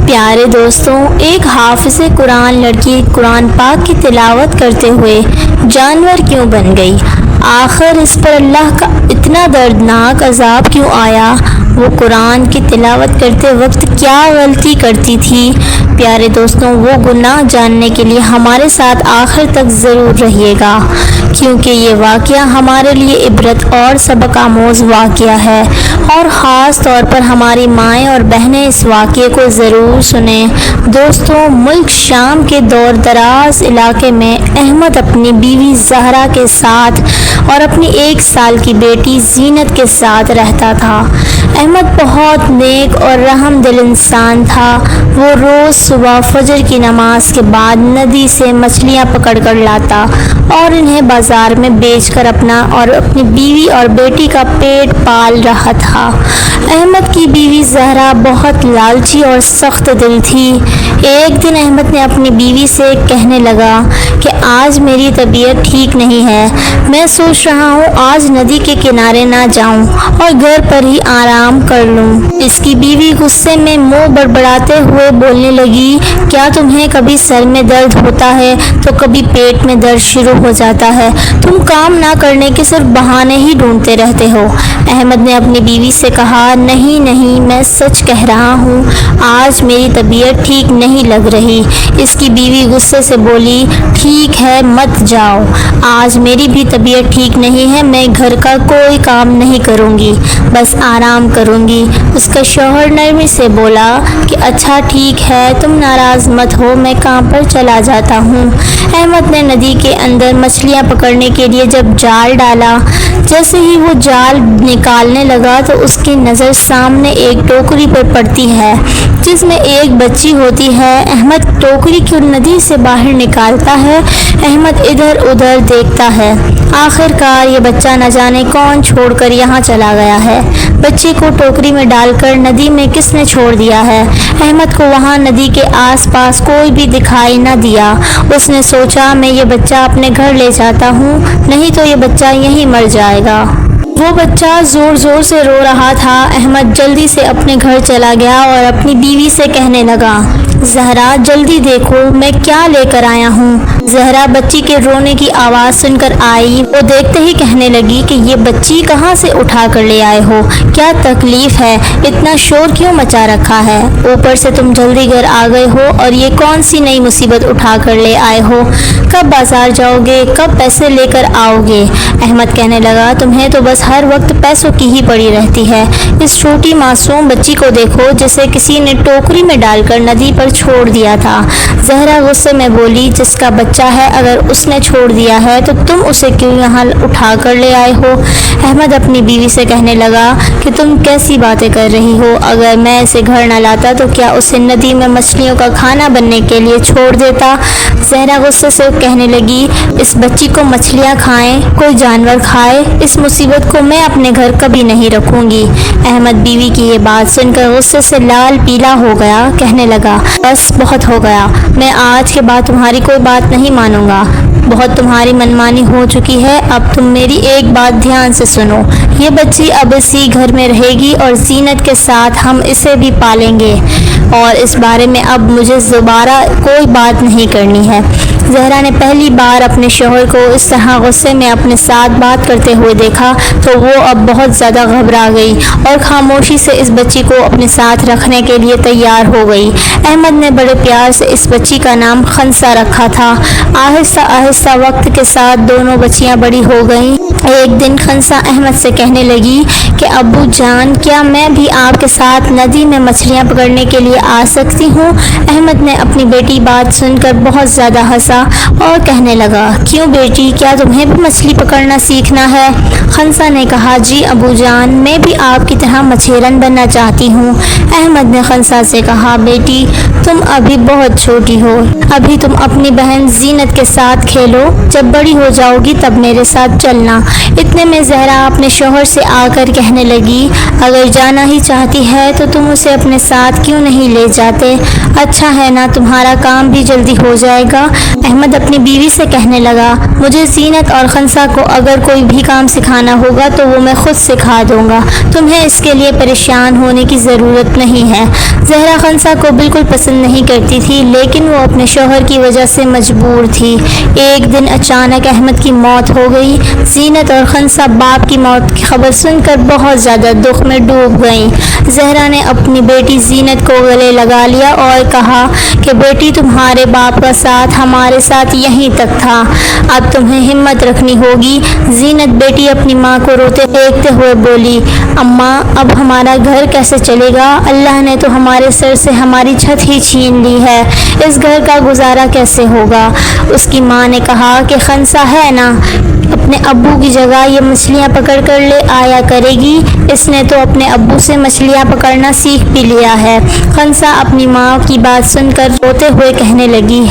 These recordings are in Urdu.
پیارے دوستوں، ایک حافظ قرآن لڑکی قرآن پاک کی تلاوت کرتے ہوئے جانور کیوں بن گئی؟ آخر اس پر اللہ کا اتنا دردناک عذاب کیوں آیا؟ وہ قرآن کی تلاوت کرتے وقت کیا غلطی کرتی تھی؟ پیارے دوستوں، وہ گناہ جاننے کے لیے ہمارے ساتھ آخر تک ضرور رہیے گا، کیونکہ یہ واقعہ ہمارے لیے عبرت اور سبق آموز واقعہ ہے، اور خاص طور پر ہماری مائیں اور بہنیں اس واقعے کو ضرور سنیں۔ دوستوں، ملک شام کے دور دراز علاقے میں احمد اپنی بیوی زہرا کے ساتھ اور اپنی 1 سال کی بیٹی زینت کے ساتھ رہتا تھا۔ احمد بہت نیک اور رحم دل انسان تھا۔ وہ روز صبح فجر کی نماز کے بعد ندی سے مچھلیاں پکڑ کر لاتا اور انہیں بازار میں بیچ کر اپنا اور اپنی بیوی اور بیٹی کا پیٹ پال رہا تھا۔ احمد کی بیوی زہرا بہت لالچی اور سخت دل تھی۔ ایک دن احمد نے اپنی بیوی سے کہنے لگا کہ آج میری طبیعت ٹھیک نہیں ہے، میں سوچ رہا ہوں آج ندی کے کنارے نہ جاؤں اور گھر پر ہی آرام کر لوں۔ اس کی بیوی غصے میں منہ بڑبڑاتے ہوئے بولنے لگی، کیا تمہیں کبھی سر میں درد ہوتا ہے تو کبھی پیٹ میں درد شروع ہو جاتا ہے؟ تم کام نہ کرنے کے صرف بہانے ہی ڈھونڈتے رہتے ہو۔ احمد نے اپنی بیوی سے کہا، نہیں، میں سچ کہہ رہا ہوں، آج میری طبیعت ٹھیک نہیں لگ رہی۔ اس کی بیوی غصے سے بولی، ٹھیک ہے مت جاؤ، آج میری بھی طبیعت ٹھیک نہیں ہے، میں گھر کا کوئی کام نہیں کروں گی، بس آرام کروں گی۔ اس کا شوہر نرمی سے بولا کہ اچھا ٹھیک ہے، تم ناراض مت ہو، میں کام پر چلا جاتا ہوں۔ احمد نے ندی کے اندر مچھلیاں پکڑنے کے لیے جب جال ڈالا، جیسے ہی وہ جال نکالنے لگا تو اس کی نظر سامنے ایک ٹوکری پر پڑتی ہے جس میں ایک بچی ہوتی ہے۔ احمد ٹوکری کو ندی سے باہر نکالتا ہے۔ احمد ادھر ادھر دیکھتا ہے، آخر کار یہ بچہ نہ جانے کون چھوڑ کر یہاں چلا گیا ہے۔ بچے کو ٹوکری میں ڈال کر ندی میں کس نے چھوڑ دیا ہے؟ احمد کو وہاں ندی کے آس پاس کوئی بھی دکھائی نہ دیا۔ اس نے سوچا، میں یہ بچہ اپنے گھر لے جاتا ہوں، نہیں تو یہ بچہ یہیں مر جائے گا۔ وہ بچہ زور زور سے رو رہا تھا۔ احمد جلدی سے اپنے گھر چلا گیا اور اپنی بیوی سے کہنے لگا، زہرا جلدی دیکھو میں کیا لے کر آیا ہوں۔ زہرا بچی کے رونے کی آواز سن کر آئی۔ وہ دیکھتے ہی کہنے لگی کہ یہ بچی کہاں سے اٹھا کر لے آئے ہو؟ کیا تکلیف ہے؟ اتنا شور کیوں مچا رکھا ہے؟ اوپر سے تم جلدی گھر آ گئے ہو اور یہ کون سی نئی مصیبت اٹھا کر لے آئے ہو؟ کب بازار جاؤ گے؟ کب پیسے لے کر آؤ گے؟ احمد کہنے لگا، تمہیں تو بس ہر وقت پیسوں کی ہی پڑی رہتی ہے۔ اس چھوٹی معصوم بچی کو دیکھو جسے کسی نے ٹوکری میں ڈال کر ندی پر چھوڑ دیا تھا۔ زہرا غصے میں بولی، جس کا بچہ ہے اگر اس نے چھوڑ دیا ہے تو تم اسے کیوں یہاں اٹھا کر لے آئے ہو؟ احمد اپنی بیوی سے کہنے لگا کہ تم کیسی باتیں کر رہی ہو؟ اگر میں اسے گھر نہ لاتا تو کیا اسے ندی میں مچھلیوں کا کھانا بننے کے لیے چھوڑ دیتا؟ زہرا غصے سے کہنے لگی، اس بچی کو مچھلیاں کھائیں، کوئی جانور کھائے، اس مصیبت کو میں اپنے گھر کبھی نہیں رکھوں گی۔ احمد بیوی کی یہ بات سن کر غصے سے لال پیلا ہو گیا، کہنے لگا، بس بہت ہو گیا، میں آج کے بعد تمہاری کوئی بات نہیں مانوں گا، بہت تمہاری منمانی ہو چکی ہے، اب تم میری ایک بات دھیان سے سنو، یہ بچی اب اسی گھر میں رہے گی اور زینت کے ساتھ ہم اسے بھی پالیں گے، اور اس بارے میں اب مجھے دوبارہ کوئی بات نہیں کرنی ہے۔ زہرا نے پہلی بار اپنے شوہر کو اس طرح غصے میں اپنے ساتھ بات کرتے ہوئے دیکھا تو وہ اب بہت زیادہ گھبرا گئی اور خاموشی سے اس بچی کو اپنے ساتھ رکھنے کے لیے تیار ہو گئی۔ احمد نے بڑے پیار سے اس بچی کا نام خنسا رکھا تھا۔ آہستہ آہستہ وقت کے ساتھ دونوں بچیاں بڑی ہو گئیں۔ ایک دن خنسا احمد سے کہنے لگی کہ ابو جان، کیا میں بھی آپ کے ساتھ ندی میں مچھلیاں پکڑنے کے لیے آ سکتی ہوں؟ احمد نے اپنی بیٹی بات سن کر بہت زیادہ ہنسا اور کہنے لگا، کیوں بیٹی، کیا تمہیں بھی مچھلی پکڑنا سیکھنا ہے؟ خنسا نے کہا، جی ابو جان، میں بھی آپ کی طرح مچھیرن بننا چاہتی ہوں۔ احمد نے خنسا سے کہا، بیٹی تم ابھی بہت چھوٹی ہو، ابھی تم اپنی بہن زینت کے ساتھ کھیلو، جب بڑی ہو جاؤ گی تب میرے ساتھ چلنا۔ اتنے میں زہرا اپنے شوہر سے آ کر کہنے لگی، اگر جانا ہی چاہتی ہے تو تم اسے اپنے ساتھ کیوں نہیں لے جاتے؟ اچھا ہے نا، تمہارا کام بھی جلدی ہو جائے گا۔ احمد اپنی بیوی سے کہنے لگا مجھے زینت اور خنسا کو اگر کوئی بھی کام سکھانا ہوگا تو وہ میں خود سکھا دوں گا، تمہیں اس کے لیے پریشان ہونے کی ضرورت نہیں ہے۔ زہرا خنسا کو بالکل پسند نہیں کرتی تھی لیکن وہ اپنے شوہر کی وجہ سے مجبور تھی۔ ایک دن اچانک احمد کی موت ہو گئی۔ زینت اور خنسا باپ کی موت کی خبر سن کر بہت زیادہ دکھ میں ڈوب گئیں۔ زہرا نے اپنی بیٹی زینت کو گلے لگا لیا اور کہا کہ بیٹی تمہارے باپ کا ساتھ ہمارے ساتھ یہیں تک تھا، اب تمہیں ہمت رکھنی ہوگی۔ زینت بیٹی اپنی ماں کو روتے دیکھتے ہوئے بولی اماں اب ہمارا گھر کیسے چلے گا؟ اللہ نے تو ہمارے سر سے ہماری چھت ہی چھین لی ہے، اس گھر کا گزارا کیسے ہوگا؟ اس کی ماں نے کہا کہ خنسا ہے نا، اپنے ابو کی جگہ یہ مچھلیاں پکڑ کر لے آیا کرے گی، اس نے تو اپنے ابو سے مچھلیاں پکڑنا سیکھ بھی لیا ہے۔ خنسا اپنی ماں کی بات سن کر روتے ہوئے کہنے لگی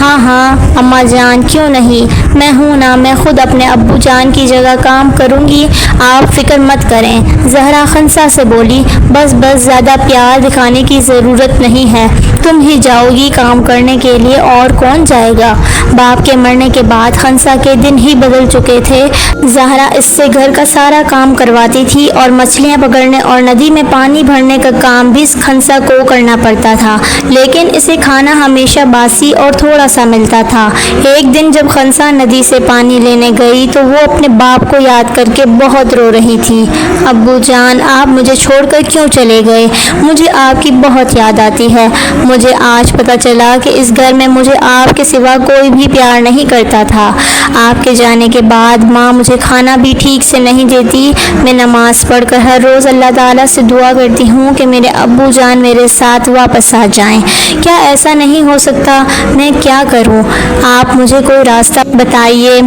ہاں ہاں اماں جان کیوں نہیں، میں ہوں نا، میں خود اپنے ابو جان کی جگہ کام کروں گی، آپ فکر مت کریں۔ زہرا خنسا سے بولی بس بس زیادہ پیار دکھانے کی ضرورت نہیں ہے، تم ہی جاؤ گی کام کرنے کے لیے، اور کون جائے گا؟ باپ کے مرنے کے بعد خنسا کے دن ہی بدل چکے تھے۔ زہرا اس سے گھر کا سارا کام کرواتی تھی اور مچھلیاں پکڑنے اور ندی میں پانی بھرنے کا کام بھی خنسا کو کرنا پڑتا تھا، لیکن اسے کھانا ہمیشہ باسی اور تھوڑا سا ملتا تھا۔ ایک دن جب خنسا ندی سے پانی لینے گئی تو وہ اپنے باپ کو یاد کر کے بہت رو رہی تھی۔ ابو جان آپ مجھے چھوڑ کر کیوں چلے گئے؟ مجھے آپ کی بہت یاد آتی ہے، مجھے آج پتہ چلا کہ اس گھر میں مجھے آپ کے سوا کوئی بھی پیار نہیں کرتا تھا۔ آپ کے جانے کے بعد ماں مجھے کھانا بھی ٹھیک سے نہیں دیتی، میں نماز پڑھ کر ہر روز اللہ تعالیٰ سے دعا کرتی ہوں کہ میرے ابو جان میرے ساتھ واپس آ جائیں، کیا ایسا نہیں ہو سکتا؟ میں کیا کروں؟ آپ مجھے کوئی راستہ بتائیے۔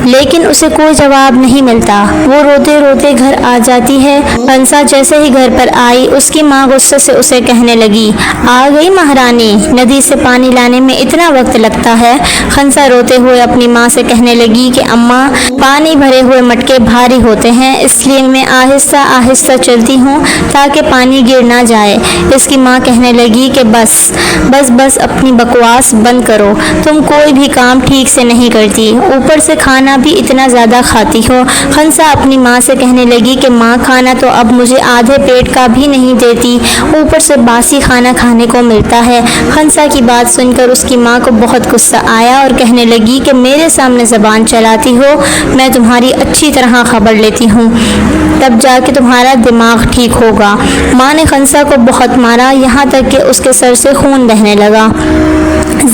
لیکن اسے کوئی جواب نہیں ملتا، وہ روتے روتے گھر آ جاتی ہے۔ خنسا جیسے ہی گھر پر آئی اس کی ماں غصے سے اسے کہنے لگی آ گئی مہرانی، ندی سے پانی لانے میں اتنا وقت لگتا ہے؟ خنسا روتے ہوئے اپنی ماں سے کہنے لگی کہ اماں پانی بھرے ہوئے مٹکے بھاری ہوتے ہیں، اس لیے میں آہستہ آہستہ چلتی ہوں تاکہ پانی گر نہ جائے۔ اس کی ماں کہنے لگی کہ بس بس بس اپنی بکواس بند کرو، تم کوئی بھی کام ٹھیک سے نہیں کرتی، اوپر سے کھانا بھی اتنا زیادہ کھاتی ہو۔ خنسا اپنی ماں سے کہنے لگی کہ ماں کھانا تو اب مجھے آدھے پیٹ کا بھی نہیں دیتی، اوپر سے باسی کھانا کھانے کو ملتا ہے۔ خنسا کی بات سن کر اس کی ماں کو بہت غصہ آیا اور کہنے لگی کہ میرے سامنے زبان چلاتی ہو، میں تمہاری اچھی طرح خبر لیتی ہوں، تب جا کے تمہارا دماغ ٹھیک ہوگا۔ ماں نے خنسا کو بہت مارا، یہاں تک کہ اس کے سر سے خون بہنے لگا۔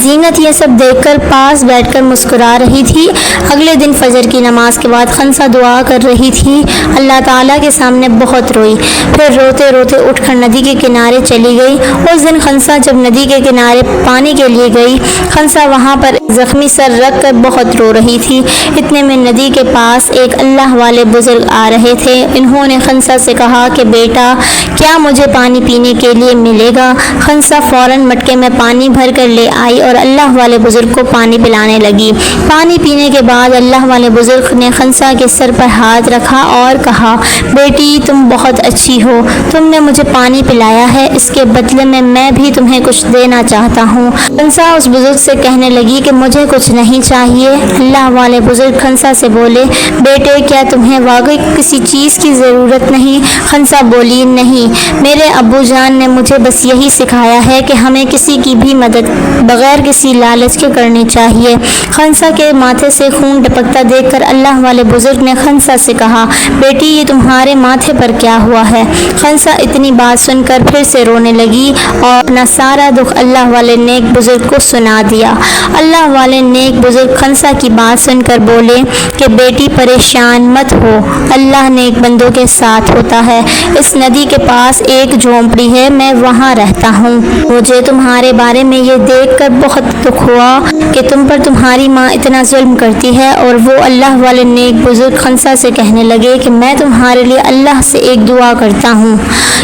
زینت یہ سب دیکھ کر پاس بیٹھ کر مسکرا رہی تھی۔ اگلے دن فجر کی نماز کے بعد خنسا دعا کر رہی تھی، اللہ تعالیٰ کے سامنے بہت روئی، پھر روتے روتے اٹھ کر ندی کے کنارے چلی گئی۔ اس دن خنسا جب ندی کے کنارے پانی کے لیے گئی، خنسا وہاں پر زخمی سر رکھ کر بہت رو رہی تھی۔ اتنے میں ندی کے پاس ایک اللہ والے بزرگ آ رہے تھے۔ انہوں نے خنسا سے کہا کہ بیٹا کیا مجھے پانی پینے کے لیے ملے گا؟ خنسا فوراً مٹکے میں پانی بھر کر لے آئی اور اللہ والے بزرگ کو پانی پلانے لگی۔ پانی پینے کے بعد اللہ والے بزرگ نے خنسا کے سر پر ہاتھ رکھا اور کہا بیٹی تم بہت اچھی ہو، تم نے مجھے پانی پلایا ہے، اس کے بدلے میں بھی تمہیں کچھ دینا چاہتا ہوں۔ خنسا اس بزرگ سے کہنے لگی کہ مجھے کچھ نہیں چاہیے۔ اللہ والے بزرگ خنسا سے بولے بیٹے کیا تمہیں واقعی کسی چیز کی ضرورت نہیں؟ خنسا بولی نہیں، میرے ابو جان نے مجھے بس یہی سکھایا ہے کہ ہمیں کسی کی بھی مدد بغیر کسی لالچ کے کرنی چاہیے۔ خنسا کے ماتھے سے خون ٹپکتا دیکھ کر اللہ والے بزرگ نے خنسا سے کہا بیٹی یہ تمہارے ماتھے پر کیا ہوا ہے؟ خنسا اتنی بات سن کر پھر سے رونے لگی اور اپنا سارا دکھ اللہ والے نیک بزرگ کو سنا دیا۔ اللہ والے نیک بزرگ خنسا کی بات سن کر بولے کہ بیٹی پریشان مت ہو، اللہ نیک بندوں کے ساتھ ہوتا ہے۔ اس ندی کے پاس ایک جھونپڑی ہے، میں وہاں رہتا ہوں۔ مجھے تمہارے بارے میں یہ دیکھ کر بہت دکھ ہوا کہ تم پر تمہاری ماں اتنا ظلم کرتی ہے۔ اور وہ اللہ والے نیک بزرگ خنسا سے کہنے لگے کہ میں تمہارے لیے اللہ اللہ سے ایک دعا کرتا ہوں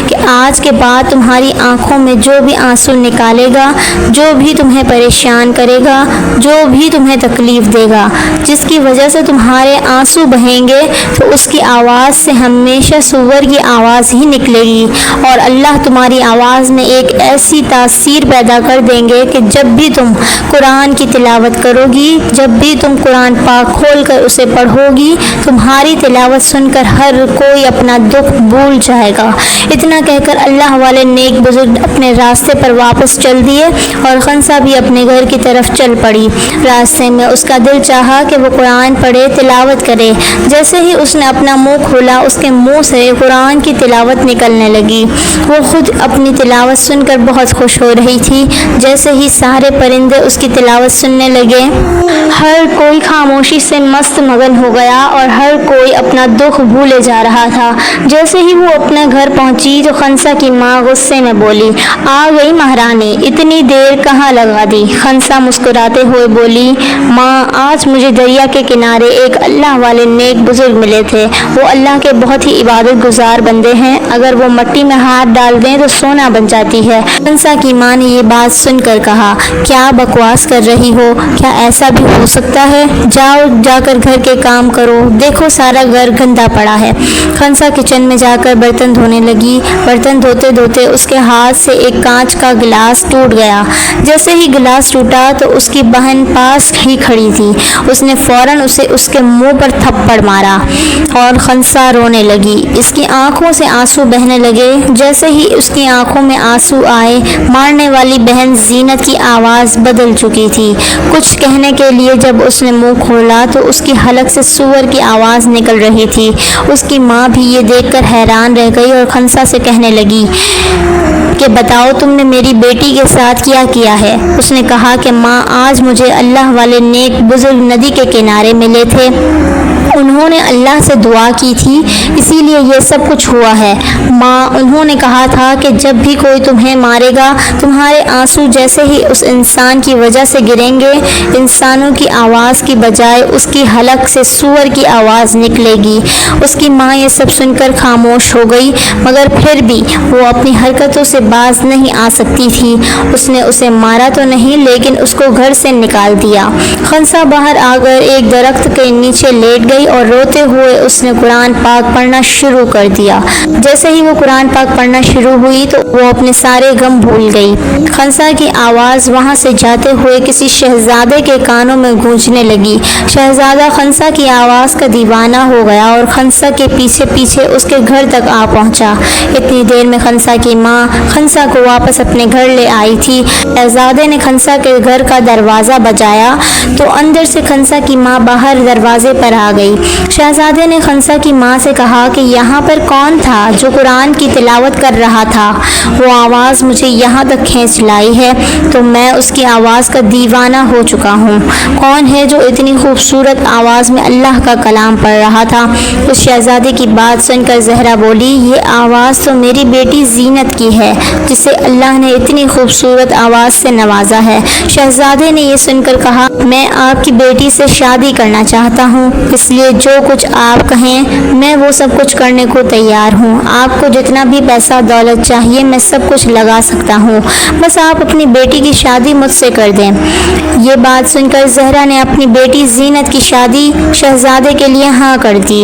کہ آج کے بعد تمہاری آنکھوں میں جو بھی آنسو نکالے گا، جو بھی تمہیں پریشان کرے گا، جو بھی تمہیں تکلیف دے گا، جس کی وجہ سے تمہارے آنسو بہیں گے، تو اس کی آواز سے ہمیشہ سور کی آواز ہی نکلے گی، اور اللہ تمہاری آواز میں ایک ایسی تاثیر پیدا کر دیں گے کہ جب بھی تم قرآن کی تلاوت کرو گی، جب بھی تم قرآن پاک کھول کر اسے پڑھو گی، تمہاری تلاوت سن کر ہر کوئی اپنا دکھ بھول جائے گا۔ اتنا کہہ کر اللہ والے نیک بزرگ اپنے راستے پر واپس چل دیے اور خنسا بھی اپنے گھر کی طرف چل پڑی۔ راستے میں اس کا دل چاہا کہ وہ قرآن پڑھے، تلاوت کرے۔ جیسے ہی اس نے اپنا منہ کھولا، اس کے منہ سے قرآن کی تلاوت نکلنے لگی۔ وہ خود اپنی تلاوت سن کر بہت خوش ہو رہی تھی۔ جیسے ہی سارے پرندے اس کی تلاوت سننے لگے، ہر کوئی خاموشی سے مست مگن ہو گیا اور ہر کوئی اپنا دکھ بھولے جا رہا تھا۔ جیسے ہی وہ اپنے گھر پہنچی تو خنسا کی ماں غصے میں بولی، آ گئی مہرانی، اتنی دیر کہاں لگا دی؟ خنسا مسکراتے ہوئے بولی، ماں آج مجھے دریا کے کنارے ایک اللہ والے نیک بزرگ ملے تھے۔ وہ اللہ کے بہت ہی عبادت گزار بندے ہیں، اگر وہ مٹی میں ہاتھ ڈال دیں تو سونا بن جاتی ہے۔ خنسا کی ماں نے یہ بات سن کر کہا، کیا بکواس کر رہی ہو؟ کیا ایسا بھی ہو سکتا ہے؟ جاؤ جا کر گھر کے کام کرو، دیکھو سارا گھر گندا پڑا ہے۔ خنسا کچن میں جا کر برتن دھونے لگی۔ برتن دھوتے دھوتے اس کے ہاتھ سے ایک کانچ کا گلاس ٹوٹ گیا۔ جیسے ہی گلاس ٹوٹا تو اس کی بہن پاس ہی کھڑی تھی۔ اس نے فوراً اسے اس کے منہ پر تھپڑ مارا اور خنسا رونے لگی۔ اس کی آنکھوں سے آنسو بہنے لگے۔ جیسے ہی اس کی آنکھوں میں آنسو آئے، مارنے والی بہن زینت کی آواز بدل چکی تھی۔ کچھ کہنے کے لیے جب اس نے منہ کھولا تو اس کی حلق سے سور کی آواز نکل رہی تھی۔ اس کی ماں بھی یہ دیکھ کر حیران رہ گئی اور خنسا سے کہنے لگی کہ بتاؤ تم نے میری بیٹی کے ساتھ کیا ہے؟ اس نے کہا کہ ماں آج مجھے اللہ والے نیک بزرگ ندی کے کنارے ملے تھے، انہوں نے اللہ سے دعا کی تھی، اسی لیے یہ سب کچھ ہوا ہے۔ ماں انہوں نے کہا تھا کہ جب بھی کوئی تمہیں مارے گا، تمہارے آنسو جیسے ہی اس انسان کی وجہ سے گریں گے، انسانوں کی آواز کی بجائے اس کی حلق سے سور کی آواز نکلے گی۔ اس کی ماں یہ سب سن کر خاموش ہو گئی، مگر پھر بھی وہ اپنی حرکتوں سے باز نہیں آ سکتی تھی۔ اس نے اسے مارا تو نہیں، لیکن اس کو گھر سے نکال دیا۔ خنسا باہر آ کر ایک درخت کے نیچے لیٹ گئی اور روتے ہوئے اس نے قرآن پاک پڑھنا شروع کر دیا۔ جیسے ہی وہ قرآن پاک پڑھنا شروع ہوئی تو وہ اپنے سارے غم بھول گئی۔ خنسا کی آواز وہاں سے جاتے ہوئے کسی شہزادے کے کانوں میں گونجنے لگی۔ شہزادہ خنسا کی آواز کا دیوانہ ہو گیا اور خنسا کے پیچھے پیچھے اس کے گھر تک آ پہنچا۔ اتنی دیر میں خنسا کی ماں خنسا کو واپس اپنے گھر لے آئی تھی۔ شہزادے نے خنسا کے گھر کا دروازہ بجایا تو اندر سے خنسا کی ماں باہر دروازے پر آ گئی۔ شہزادے نے خنسا کی ماں سے کہا کہ یہاں پر کون تھا جو قرآن کی تلاوت کر رہا تھا؟ وہ آواز مجھے یہاں تک کھینچ لائی ہے تو میں اس کی آواز کا دیوانہ ہو چکا ہوں۔ کون ہے جو اتنی خوبصورت آواز میں اللہ کا کلام پڑھ رہا تھا؟ اس شہزادے کی بات سن کر زہرا بولی، یہ آواز تو میری بیٹی زینت کی ہے، جسے اللہ نے اتنی خوبصورت آواز سے نوازا ہے۔ شہزادے نے یہ سن کر کہا، میں آپ کی بیٹی سے شادی کرنا چاہتا ہوں، اس لیے جو کچھ آپ کہیں میں وہ سب کچھ کرنے کو تیار ہوں۔ آپ کو جتنا بھی پیسہ دولت چاہیے میں سب کچھ لگا سکتا ہوں، بس آپ اپنی بیٹی کی شادی مجھ سے کر دیں۔ یہ بات سن کر زہرا نے اپنی بیٹی زینت کی شادی شہزادے کے لیے ہاں کر دی،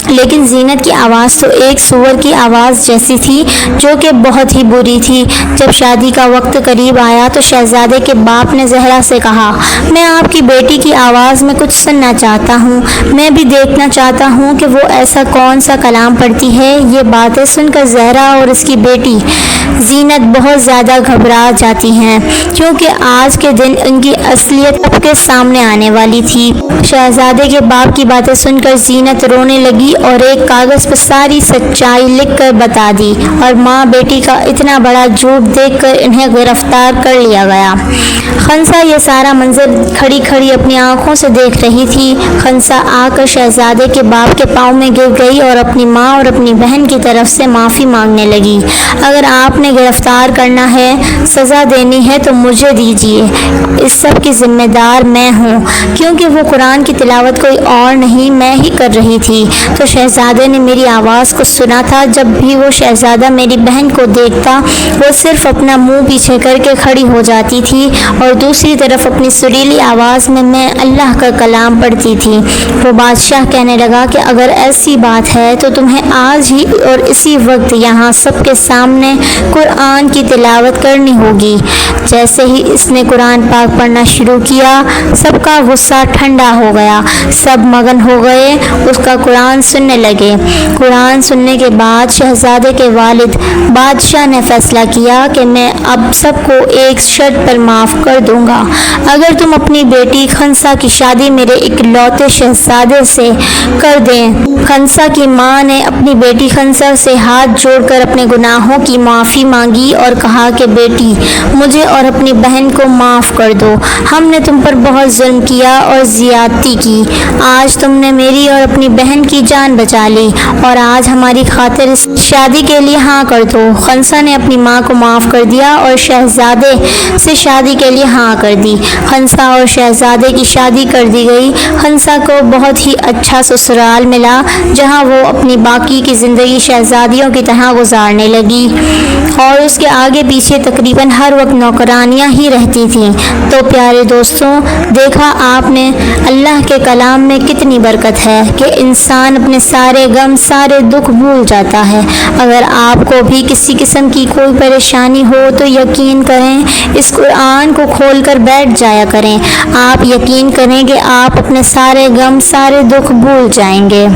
لیکن زینت کی آواز تو ایک سور کی آواز جیسی تھی جو کہ بہت ہی بری تھی۔ جب شادی کا وقت قریب آیا تو شہزادے کے باپ نے زہرا سے کہا، میں آپ کی بیٹی کی آواز میں کچھ سننا چاہتا ہوں، میں بھی دیکھنا چاہتا ہوں کہ وہ ایسا کون سا کلام پڑھتی ہے۔ یہ باتیں سن کر زہرا اور اس کی بیٹی زینت بہت زیادہ گھبرا جاتی ہیں، کیونکہ آج کے دن ان کی اصلیت سب کے سامنے آنے والی تھی۔ شہزادے کے باپ کی باتیں سن کر زینت رونے لگی اور ایک کاغذ پر ساری سچائی لکھ کر بتا دی، اور ماں بیٹی کا اتنا بڑا جھوٹ دیکھ کر انہیں گرفتار کر لیا گیا۔ خنسا یہ سارا منظر کھڑی کھڑی اپنی آنکھوں سے دیکھ رہی تھی۔ خنسا آ کر شہزادے کے باپ کے پاؤں میں گر گئی اور اپنی ماں اور اپنی بہن کی طرف سے معافی مانگنے لگی۔ اگر آپ نے گرفتار کرنا ہے، سزا دینی ہے تو مجھے دیجیے، اس سب کی ذمہ دار میں ہوں، کیونکہ وہ قرآن کی تلاوت کوئی اور نہیں میں ہی کر رہی تھی۔ تو شہزادے نے میری آواز کو سنا تھا۔ جب بھی وہ شہزادہ میری بہن کو دیکھتا، وہ صرف اپنا منہ پیچھے کر کے کھڑی ہو جاتی تھی اور دوسری طرف اپنی سریلی آواز میں اللہ کا کلام پڑھتی تھی۔ وہ بادشاہ کہنے لگا کہ اگر ایسی بات ہے تو تمہیں آج ہی اور اسی وقت یہاں سب کے سامنے قرآن کی تلاوت کرنی ہوگی۔ جیسے ہی اس نے قرآن پاک پڑھنا شروع کیا، سب کا غصہ ٹھنڈا ہو گیا، سب مگن ہو گئے، اس کا قرآن سننے لگے۔ قرآن سننے کے بعد شہزادے کے والد بادشاہ نے فیصلہ کیا کہ میں اب سب کو ایک شرط پر معاف کر دوں گا۔ اگر تم اپنی بیٹی خنسا کی شادی میرے اکلوتے شہزادے سے کر دیں۔ خنسا کی ماں نے اپنی بیٹی خنسا سے ہاتھ جوڑ کر اپنے گناہوں کی معافی مانگی اور کہا کہ بیٹی، مجھے اور اپنی بہن کو معاف کر دو۔ ہم نے تم پر بہت ظلم کیا اور زیادتی کی۔ آج تم نے میری اور اپنی بہن کی جان بچا لی اور آج ہماری خاطر اس شادی کے لیے ہاں کر دو۔ خنسا نے اپنی ماں کو معاف کر دیا اور شہزادے سے شادی کے لیے ہاں کر دی۔ خنسا اور شہزادے کی شادی کر دی گئی۔ خنسا کو بہت ہی اچھا سسرال ملا، جہاں وہ اپنی باقی کی زندگی شہزادیوں کی طرح گزارنے لگی اور اس کے آگے پیچھے تقریباً ہر وقت نوکرانیاں ہی رہتی تھیں۔ تو پیارے دوستوں، دیکھا آپ نے اللہ کے کلام میں کتنی برکت ہے کہ انسان اپنے سارے غم، سارے دکھ بھول جاتا ہے۔ اگر آپ کو بھی کسی قسم کی کوئی پریشانی ہو تو یقین کریں، اس قرآن کو کھول کر بیٹھ جایا کریں۔ آپ یقین کریں کہ آپ اپنے سارے غم، سارے دکھ بھول جائیں گے۔